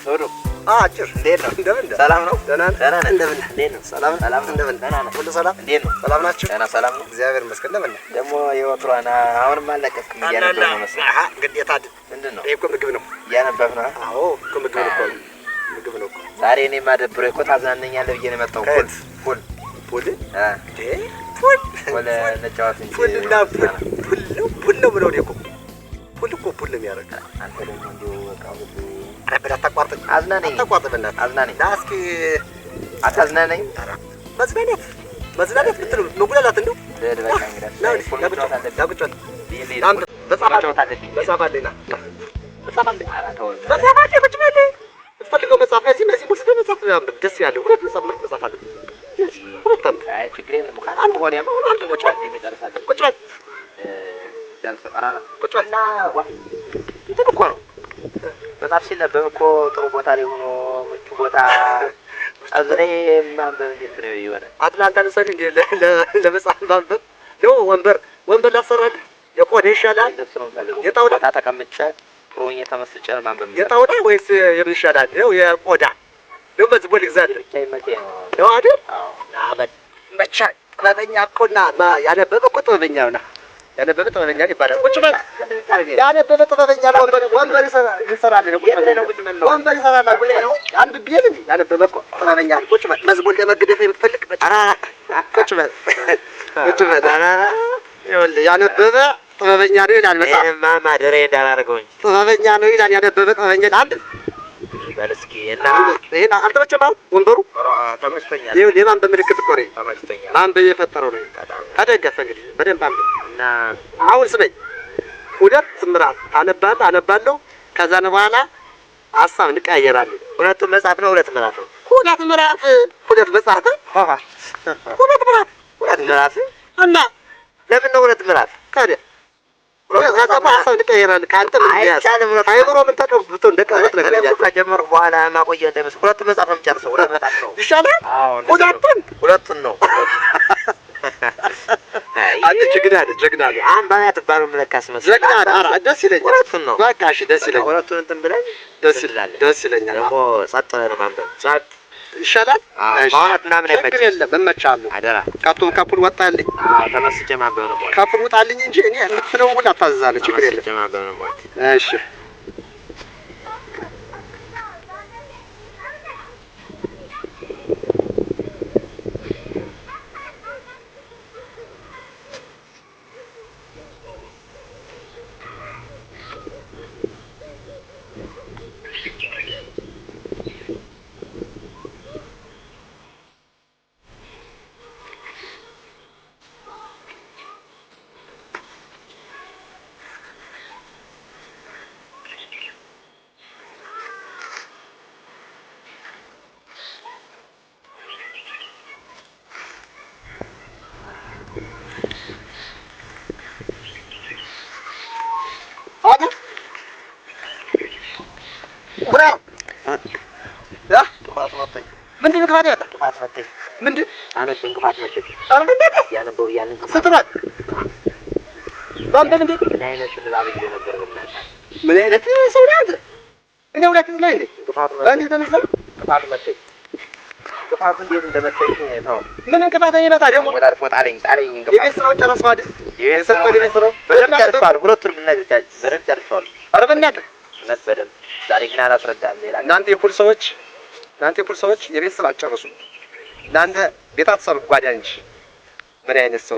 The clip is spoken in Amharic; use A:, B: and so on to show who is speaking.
A: ሶዶ
B: አጭር
A: እንዴት ነው?
B: እንደምን
A: ሰላም ነው?
B: ደህና ነህ?
A: እንደምን እንዴት ነው?
B: ሰላም
A: ሰላም
B: እንደምን
A: ደህና ነህ?
B: ሁሉ ሰላም
A: እንዴት ነው?
B: ሰላም ናችሁ?
A: ደህና ሰላም ነው?
B: እግዚአብሔር ይመስገን። እንደምን ነህ?
A: ደግሞ የወትሯን አሁንም አለቀቅም እያነበብህ ነው መሰለኝ።
B: ግዴታ አይደል?
A: ምንድን ነው?
B: ይሄ እኮ ምግብ ነው።
A: እያነበብህ ነው?
B: አዎ እኮ ምግብ ነው እኮ ምግብ ነው እኮ።
A: ዛሬ እኔ የማደብረው እኮ ታዝናነኛለህ ብዬ ነው የመጣሁት። ፑል
B: ፑል
A: እንጫወት እንጂ
B: ፑል ነው ብለው እኮ ፑል ነው የሚያደርግ።
A: አንተ ደግሞ እንዲሁ በቃ
B: ኧረ በላት አታቋርጥ፣
A: አዝናነኝ
B: አታቋርጥ በእናትህ
A: አዝናነኝ።
B: ና እስኪ
A: አታዝናነኝ።
B: መዝናናት ብትል መጉላላት እንደው
A: ልሂድ በቃ እንግዲህ ፑል መጫወት አለብኝ።
B: መጽሐፍ አለኝ መጽሐፍ አለኝ ቁጭ በል የምትፈልገው መጽሐፍ እዚህ ሙስሊም መጽሐፍ ደስ ያለው ሁለት መጽሐፍ አለ።
A: አይ ችግር የለም አንድ ሆነም አንድ መጫወት የሚጨርሳለን።
B: ቁጭ በል ቁጭ በል
A: እና እንትን እኮ ነው መጽሐፍ ሲነበብ እኮ ጥሩ ቦታ ላይ ሆኖ ምቹ ቦታ አዝሬ ማንበብ እንዴት ነው ይሆናል?
B: አትላንታ ለሰሪ እንደ ለመጽሐፍ ማንበብ ነው። ወንበር ላሰራል የቆዳ ይሻላል የጣውላ
A: ተቀምጬ ጥሩኝ ተመስጬ ማንበብ
B: የጣውላ ወይስ የምን ይሻላል? ነው የቆዳ ነው። በዚህ ቦል ግዛት ነው አይደል? አበል መቻ ጥበበኛ እኮና ያነበበ እኮ ጥበበኛ ነው። ያነበበ ጥበበኛ ይባላል። ቁጭ በል ያነበበ ጥበበኛ ነው። ወንበር ይሰራል ነው። ወንበር ይሰራል ነው። አንድ ቢል ያነበበ እኮ ጥበበኛ ነው። ቁጭ በል መዝሙር ለመግደፍ የምትፈልግ ቁጭ በል ይኸውልህ ያነበበ ጥበበኛ ነው ይላል መጽሐፍ።
A: ማደሬ እንዳላደርገው እንጂ
B: ጥበበኛ ነው ይላል። ያነበበ ጥበበኛ አንድ
A: በል እስኪ እና
B: ይሄን አልተመቸም አሁን ወንበሩ
A: ተመችቶኛል።
B: ይኸውልህ የማንበብ ምልክት እኮ ነው።
A: ተመችቶኛል።
B: ማንበብ የፈጠረው ነው። ተደገፈ እንግዲህ በደንብ አንብብ
A: እና
B: አሁን ስመኝ ሁለት ምዕራፍ አነባለሁ። ከዛ በኋላ ሀሳብ እንቀያየራለን።
A: ሁለቱም መጽሐፍ ነው። ሁለት ምዕራፍ ነው።
B: ሁለት መጽሐፍ ሁለት ምዕራፍ
A: እና ለምን ነው ሁለት ምዕራፍ?
B: ታዲያ ሀሳብ እንቀያየራለን። ከአንተ ምን
A: አይቻልም።
B: አይምሮ ምን ተቀብቶ እንደቀመጥ ነገር
A: ከጀመርኩ በኋላ ማቆየት እንዳይመስል ሁለቱም መጽሐፍ ነው የምጨርሰው። ሁለት መጽሐፍ ነው
B: ይሻላል።
A: ሁለቱን ነው።
B: አንተ ጀግና ነህ።
A: አንባቢ አትባሉም ለካስ መሰለኝ።
B: ጀግና ነህ። ኧረ ደስ ይለኛል።
A: ሁለቱን ነው
B: በቃ እሺ፣ ደስ ይለኛል።
A: ሁለቱን እንትን ብለን
B: ደስ ይለኛል።
A: ደግሞ ጸጥ ብለን ማንበብ
B: ጸጥ ይሻላል።
A: ማውራት ምናምን አይመችም።
B: ችግር የለም እመቻለሁ።
A: አደራ
B: ካፑን ወጣልኝ።
A: ተመስጬ ማንበብ ነው።
B: ካፑን ወጣልኝ እንጂ እኔ የምትለው ሁሉ አታዝዛለሁ። ችግር የለም።
A: ተመስጬ ማንበብ ነው።
B: እሺ ምንድን ነው ክፋት ያመጣ?
A: ጥፋት መተኝ
B: ምንድን
A: አነስ እንቅፋት መተኝ ያነበው እያልን
B: ስትሯል ባንበል እንዴ?
A: ምን አይነት ንባብ ይዤ ነበር ብናት
B: ምን አይነት ሰው ነህ አንተ? እኔ ሁለት ላይ እንዴ
A: ጥፋቱ መተኝ ጥፋቱ እንዴት እንደመተኝ ነው።
B: ምን እንቅፋት አይመጣ ደግሞ
A: ወጣት ጣለኝ
B: የቤት ስራውን ጨረስኩ አይደል?
A: የቤት ስራው በደንብ ጨርሷል። ሁለቱንም በደንብ ጨርሷል።
B: ኧረ በእናትህ
A: እውነት በደንብ ዛሬ ግን አላስረዳም። ሌላ
B: እናንተ የፑል ሰዎች የቤት ስራ አትጨርሱም። እናንተ ቤት አትሰሩ ጓዳ እንጂ ምን አይነት ሰው